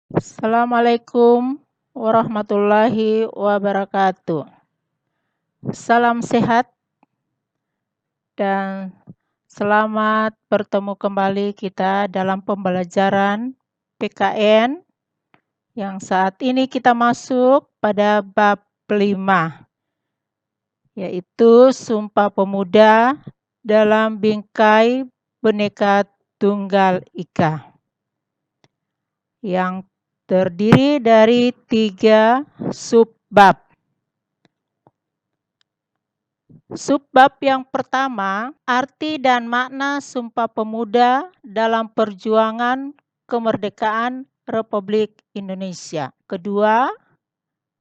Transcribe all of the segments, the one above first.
Assalamualaikum warahmatullahi wabarakatuh. Salam sehat dan selamat bertemu kembali kita dalam pembelajaran PKN yang saat ini kita masuk pada bab 5, yaitu Sumpah Pemuda dalam Bingkai Bhinneka Tunggal Ika, yang terdiri dari 3 subbab. Subbab yang pertama, arti dan makna Sumpah Pemuda dalam perjuangan kemerdekaan Republik Indonesia. Kedua,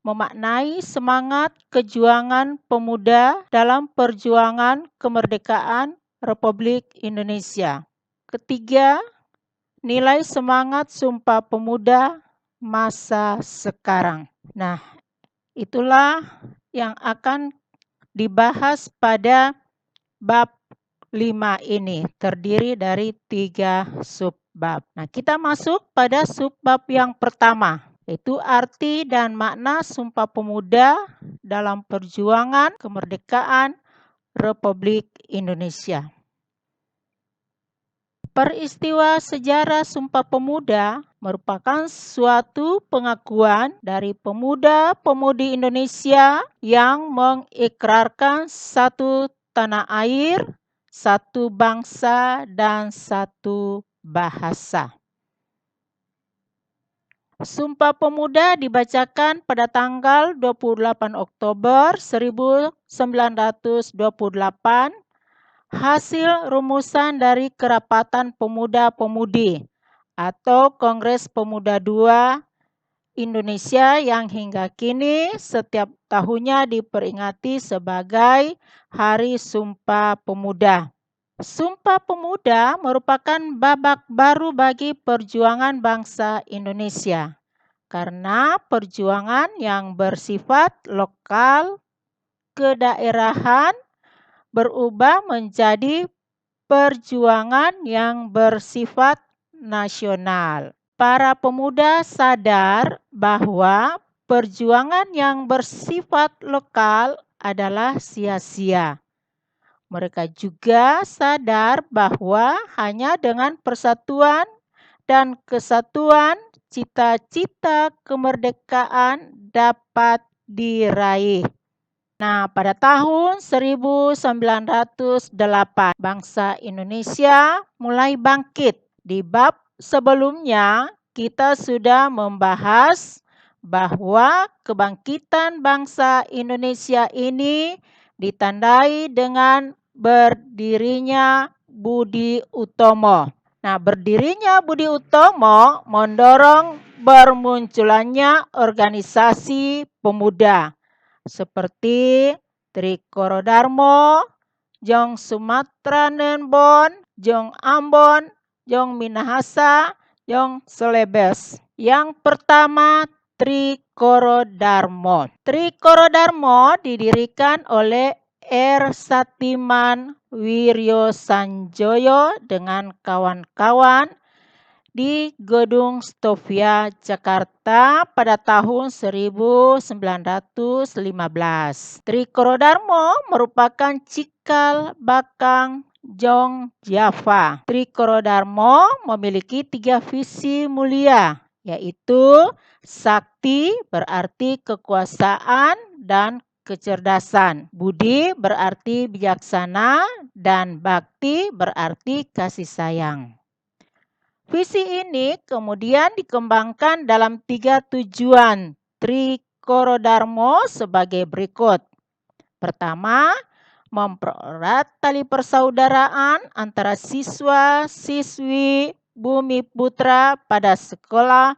memaknai semangat kejuangan pemuda dalam perjuangan kemerdekaan Republik Indonesia. Ketiga, nilai semangat Sumpah Pemuda masa sekarang. Nah, itulah yang akan dibahas pada bab 5 ini, terdiri dari 3 subbab. Nah, kita masuk pada subbab yang pertama, yaitu arti dan makna Sumpah Pemuda dalam perjuangan kemerdekaan Republik Indonesia. Peristiwa sejarah Sumpah Pemuda merupakan suatu pengakuan dari pemuda-pemudi Indonesia yang mengikrarkan satu tanah air, satu bangsa, dan satu bahasa. Sumpah Pemuda dibacakan pada tanggal 28 Oktober 1928, hasil rumusan dari Kerapatan Pemuda-Pemudi atau Kongres Pemuda II Indonesia yang hingga kini setiap tahunnya diperingati sebagai Hari Sumpah Pemuda. Sumpah Pemuda merupakan babak baru bagi perjuangan bangsa Indonesia karena perjuangan yang bersifat lokal, kedaerahan, berubah menjadi perjuangan yang bersifat nasional. Para pemuda sadar bahwa perjuangan yang bersifat lokal adalah sia-sia. Mereka juga sadar bahwa hanya dengan persatuan dan kesatuan cita-cita kemerdekaan dapat diraih. Nah, pada tahun 1908, bangsa Indonesia mulai bangkit. Di bab sebelumnya, kita sudah membahas bahwa kebangkitan bangsa Indonesia ini ditandai dengan berdirinya Budi Utomo. Nah, berdirinya Budi Utomo mendorong bermunculannya organisasi pemuda seperti Trikoro Darmo, Jong Sumatra Nenbon, Jong Ambon, Jong Minahasa, Jong Selebes. Yang pertama, Trikoro Darmo. Trikoro Darmo didirikan oleh R. Satiman Wiryo Sanjoyo dengan kawan-kawan di Gedung Stovia, Jakarta pada tahun 1915. Trikoro Darmo merupakan cikal bakal Jong Java. Trikoro Darmo memiliki 3 visi mulia, yaitu sakti berarti kekuasaan dan kecerdasan, budi berarti bijaksana, dan bakti berarti kasih sayang. Visi ini kemudian dikembangkan dalam 3 tujuan Trikoro Darmo sebagai berikut. Pertama, mempererat tali persaudaraan antara siswa-siswi Bumi Putra pada sekolah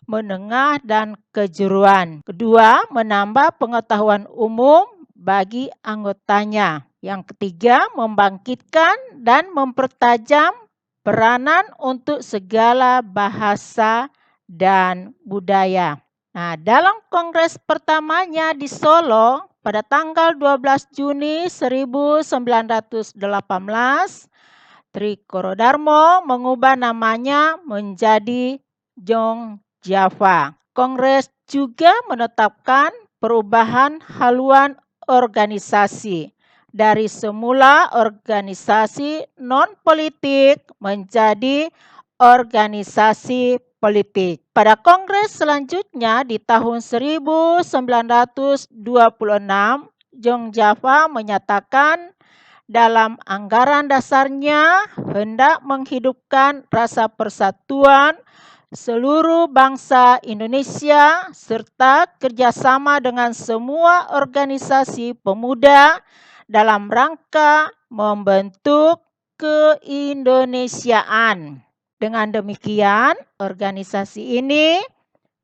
menengah dan kejuruan. Kedua, menambah pengetahuan umum bagi anggotanya. Yang ketiga, membangkitkan dan mempertajam peranan untuk segala bahasa dan budaya. Nah, dalam kongres pertamanya di Solo pada tanggal 12 Juni 1918, Trikoro Darmo mengubah namanya menjadi Jong Java. Kongres juga menetapkan perubahan haluan organisasi dari semula organisasi non-politik menjadi organisasi politik. Pada kongres selanjutnya di tahun 1926, Jong Java menyatakan dalam anggaran dasarnya hendak menghidupkan rasa persatuan seluruh bangsa Indonesia serta kerjasama dengan semua organisasi pemuda dalam rangka membentuk keindonesiaan. Dengan demikian, organisasi ini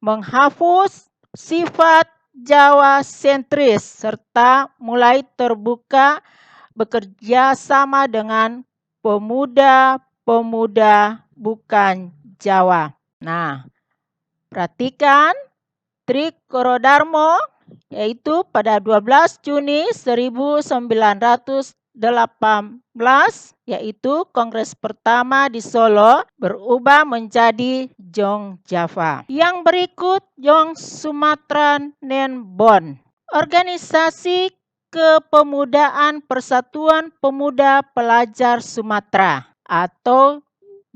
menghapus sifat Jawa sentris serta mulai terbuka bekerja sama dengan pemuda-pemuda bukan Jawa. Nah, perhatikan Trikorodharmo yaitu pada 12 Juni 1918 yaitu kongres pertama di Solo berubah menjadi Jong Java. Yang berikut Jong Sumatran Nenbon. Organisasi Kepemudaan Persatuan Pemuda Pelajar Sumatera atau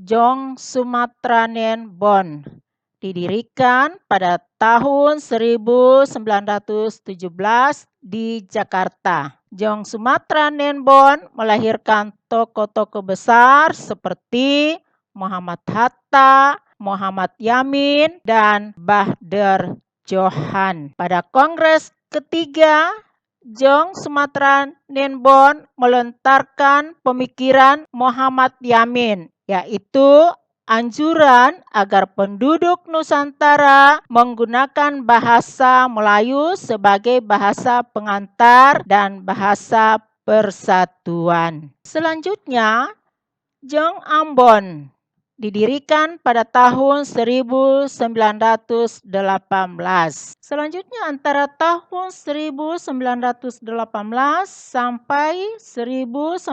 Jong Sumatranen Bon didirikan pada tahun 1917 di Jakarta. Jong Sumatranen Bon melahirkan tokoh-tokoh besar seperti Muhammad Hatta, Muhammad Yamin, dan Bahdar Johan. Pada kongres ketiga, Jong Sumatranen Bon melontarkan pemikiran Muhammad Yamin, yaitu anjuran agar penduduk Nusantara menggunakan bahasa Melayu sebagai bahasa pengantar dan bahasa persatuan. Selanjutnya, Jong Ambon didirikan pada tahun 1918. Selanjutnya antara tahun 1918 sampai 1919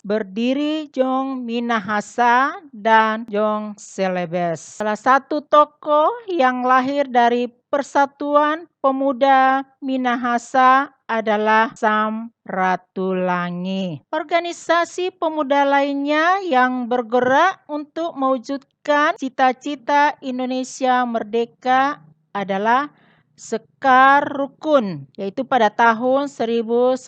berdiri Jong Minahasa dan Jong Celebes. Salah satu tokoh yang lahir dari Persatuan Pemuda Minahasa adalah Sam Ratulangi. Organisasi pemuda lainnya yang bergerak untuk mewujudkan cita-cita Indonesia merdeka adalah Sekar Rukun, yaitu pada tahun 1919.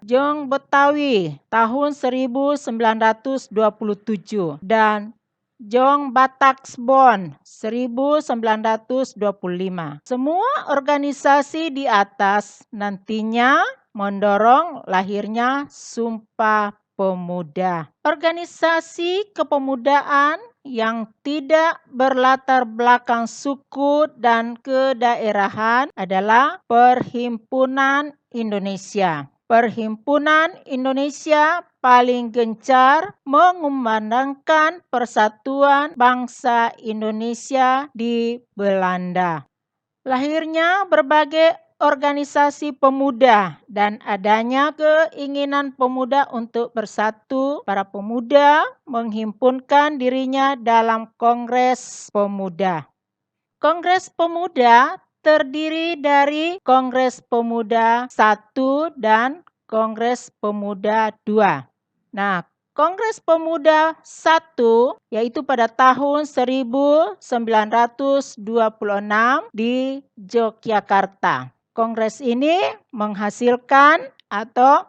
Jong Betawi tahun 1927 dan Jong Bataksbon 1925. Semua organisasi di atas nantinya mendorong lahirnya Sumpah Pemuda. Organisasi kepemudaan yang tidak berlatar belakang suku dan kedaerahan adalah Perhimpunan Indonesia. Perhimpunan Indonesia paling gencar mengumandangkan persatuan bangsa Indonesia di Belanda. Lahirnya berbagai organisasi pemuda dan adanya keinginan pemuda untuk bersatu, para pemuda menghimpunkan dirinya dalam Kongres Pemuda. Kongres Pemuda terdiri dari Kongres Pemuda 1 dan Kongres Pemuda 2. Nah, Kongres Pemuda 1 yaitu pada tahun 1926 di Yogyakarta. Kongres ini menghasilkan atau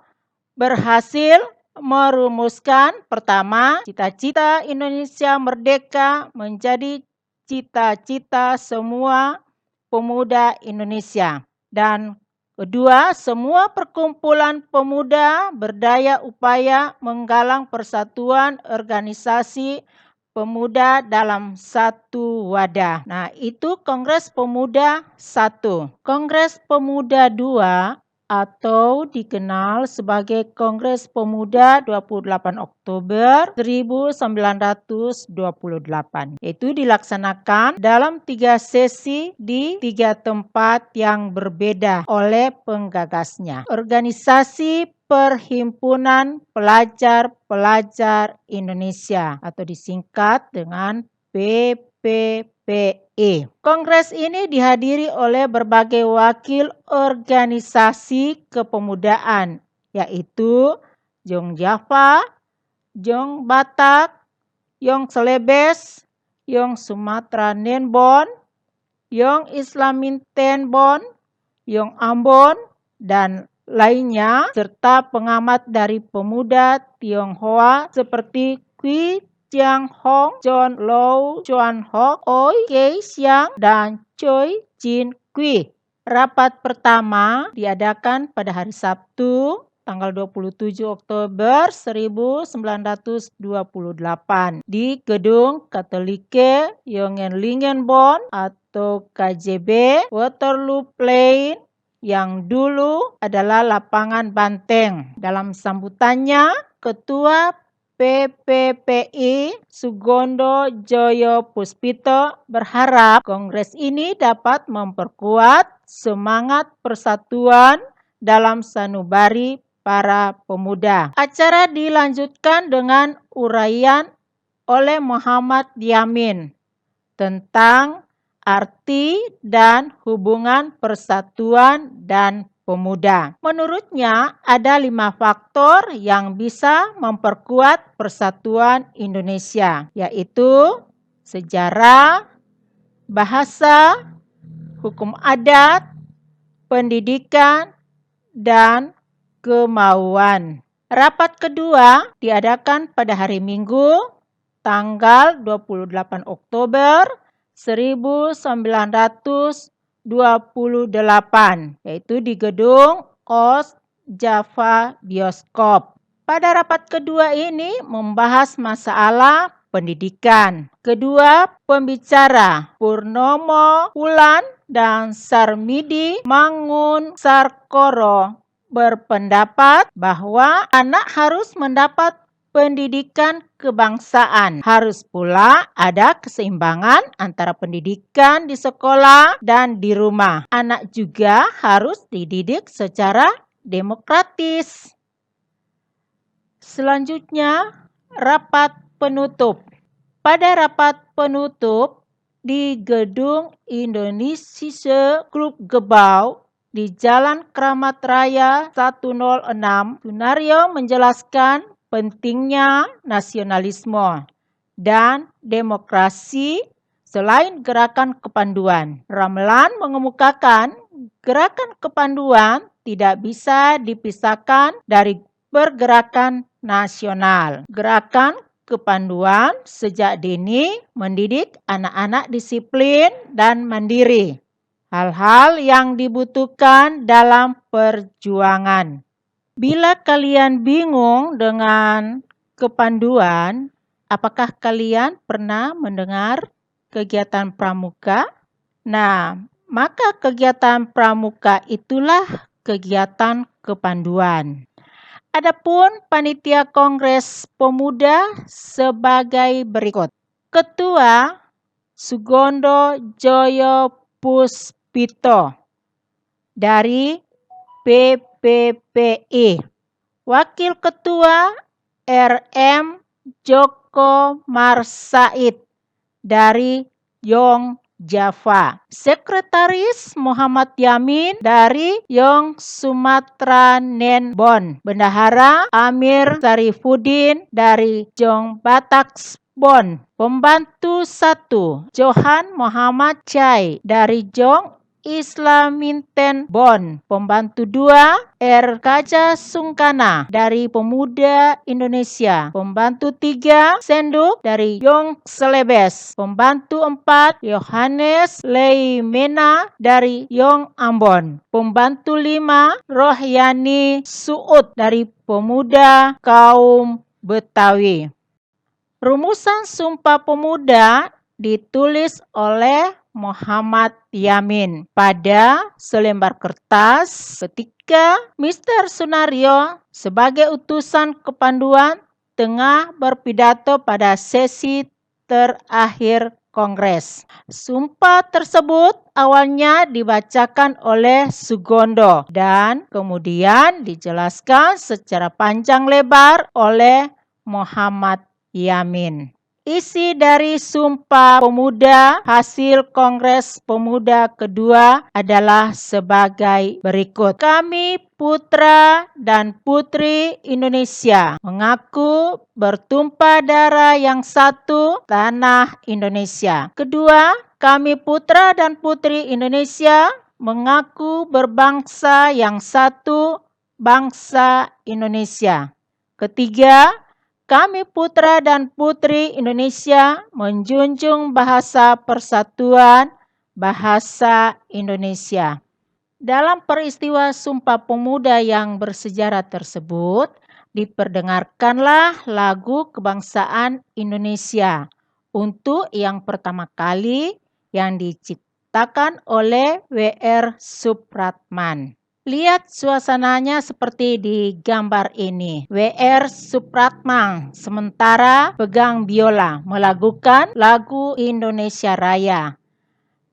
berhasil merumuskan pertama, cita-cita Indonesia merdeka menjadi cita-cita semua pemuda Indonesia. Dan kedua, semua perkumpulan pemuda berdaya upaya menggalang persatuan organisasi pemuda dalam satu wadah. Nah, itu Kongres Pemuda 1. Kongres Pemuda 2 atau dikenal sebagai Kongres Pemuda 28 Oktober 1928. Itu dilaksanakan dalam 3 sesi di 3 tempat yang berbeda oleh penggagasnya. Organisasi Perhimpunan Pelajar-Pelajar Indonesia atau disingkat dengan PPPI. Kongres ini dihadiri oleh berbagai wakil organisasi kepemudaan, yaitu Jong Java, Jong Batak, Jong Celebes, Jong Sumatra Nenbon, Jong Islaminten-Bon, Jong Ambon, dan lainnya, serta pengamat dari pemuda Tionghoa seperti Qui Chiang Hong, John Lau Chuan Hock, Oi Kei Siang, dan Choi Chin Kui. Rapat pertama diadakan pada hari Sabtu, tanggal 27 Oktober 1928 di Gedung Katolike Yongenlingenbon atau KJB Waterloo Plain yang dulu adalah lapangan banteng. Dalam sambutannya, Ketua PPPI Sugondo Joyo Puspito berharap kongres ini dapat memperkuat semangat persatuan dalam sanubari para pemuda. Acara dilanjutkan dengan uraian oleh Muhammad Yamin tentang arti dan hubungan persatuan dan pemuda. Menurutnya, ada 5 faktor yang bisa memperkuat persatuan Indonesia, yaitu sejarah, bahasa, hukum adat, pendidikan, dan kemauan. Rapat kedua diadakan pada hari Minggu, tanggal 28 Oktober 1928, yaitu di Gedung OS Java Bioskop. Pada rapat kedua ini membahas masalah pendidikan. Kedua pembicara, Purnomo Wulan dan Sarmidi Mangun Sarkoro, berpendapat bahwa anak harus mendapat pendidikan kebangsaan. Harus pula ada keseimbangan antara pendidikan di sekolah dan di rumah. Anak juga harus dididik secara demokratis. Selanjutnya, rapat penutup. Pada rapat penutup di Gedung Indonesia Klub Gebau di Jalan Kramat Raya 106, Sunario menjelaskan pentingnya nasionalisme dan demokrasi selain gerakan kepanduan. Ramlan mengemukakan gerakan kepanduan tidak bisa dipisahkan dari pergerakan nasional. Gerakan kepanduan sejak dini mendidik anak-anak disiplin dan mandiri. Hal-hal yang dibutuhkan dalam perjuangan. Bila kalian bingung dengan kepanduan, apakah kalian pernah mendengar kegiatan pramuka? Nah, maka kegiatan pramuka itulah kegiatan kepanduan. Adapun panitia Kongres Pemuda sebagai berikut. Ketua Sugondo Joyo Puspito dari PPPI. Wakil Ketua RM Joko Marsaid dari Jong Java. Sekretaris Muhammad Yamin dari Jong Sumatra Nenbon. Bendahara Amir Sarifuddin dari Jong Batak Bon. Pembantu 1 Johan Muhammad Chai dari Jong Islaminten Bon. Pembantu 2 Kaja Sungkana dari Pemuda Indonesia. Pembantu 3 Senduk dari Jong Celebes. Pembantu 4 Yohanes Leimena dari Jong Ambon. Pembantu 5 Rohyani Suud dari Pemuda Kaum Betawi. Rumusan Sumpah Pemuda ditulis oleh Muhammad Yamin pada selembar kertas ketika Mr. Sunario sebagai utusan kepanduan tengah berpidato pada sesi terakhir Kongres. Sumpah tersebut awalnya dibacakan oleh Sugondo dan kemudian dijelaskan secara panjang lebar oleh Muhammad Yamin. Isi dari Sumpah Pemuda hasil Kongres Pemuda kedua adalah sebagai berikut. Kami putra dan putri Indonesia mengaku bertumpah darah yang satu tanah Indonesia. Kedua, kami putra dan putri Indonesia mengaku berbangsa yang satu, bangsa Indonesia. Ketiga, kami putra dan putri Indonesia menjunjung bahasa persatuan, bahasa Indonesia. Dalam peristiwa Sumpah Pemuda yang bersejarah tersebut, diperdengarkanlah lagu kebangsaan Indonesia untuk yang pertama kali yang diciptakan oleh W.R. Supratman. Lihat suasananya seperti di gambar ini. W.R. Supratman sementara pegang biola melakukan lagu Indonesia Raya.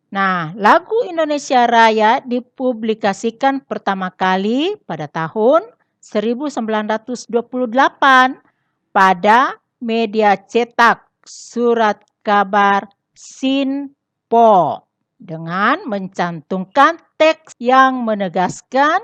Nah, lagu Indonesia Raya dipublikasikan pertama kali pada tahun 1928 pada media cetak Surat Kabar Sinpo dengan mencantumkan teks yang menegaskan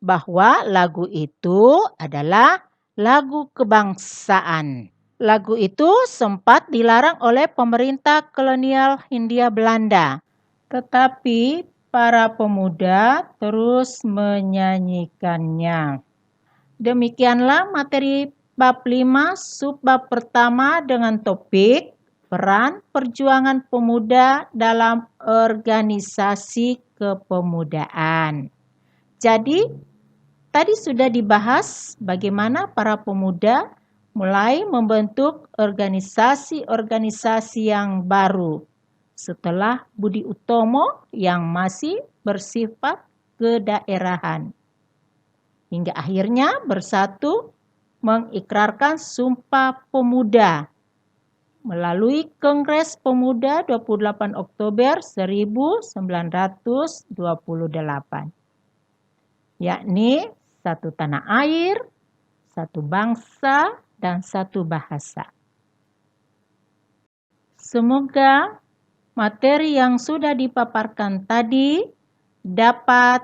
bahwa lagu itu adalah lagu kebangsaan. Lagu itu sempat dilarang oleh pemerintah kolonial Hindia Belanda, tetapi para pemuda terus menyanyikannya. Demikianlah materi bab 5 subbab pertama dengan topik peran perjuangan pemuda dalam organisasi kepemudaan. Jadi, tadi sudah dibahas bagaimana para pemuda mulai membentuk organisasi-organisasi yang baru setelah Budi Utomo yang masih bersifat kedaerahan. Hingga akhirnya bersatu mengikrarkan Sumpah Pemuda melalui Kongres Pemuda 28 Oktober 1928, yakni satu tanah air, satu bangsa, dan satu bahasa. Semoga materi yang sudah dipaparkan tadi dapat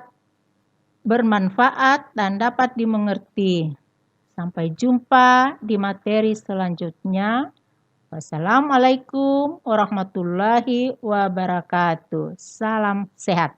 bermanfaat dan dapat dimengerti. Sampai jumpa di materi selanjutnya. Wassalamualaikum warahmatullahi wabarakatuh. Salam sehat.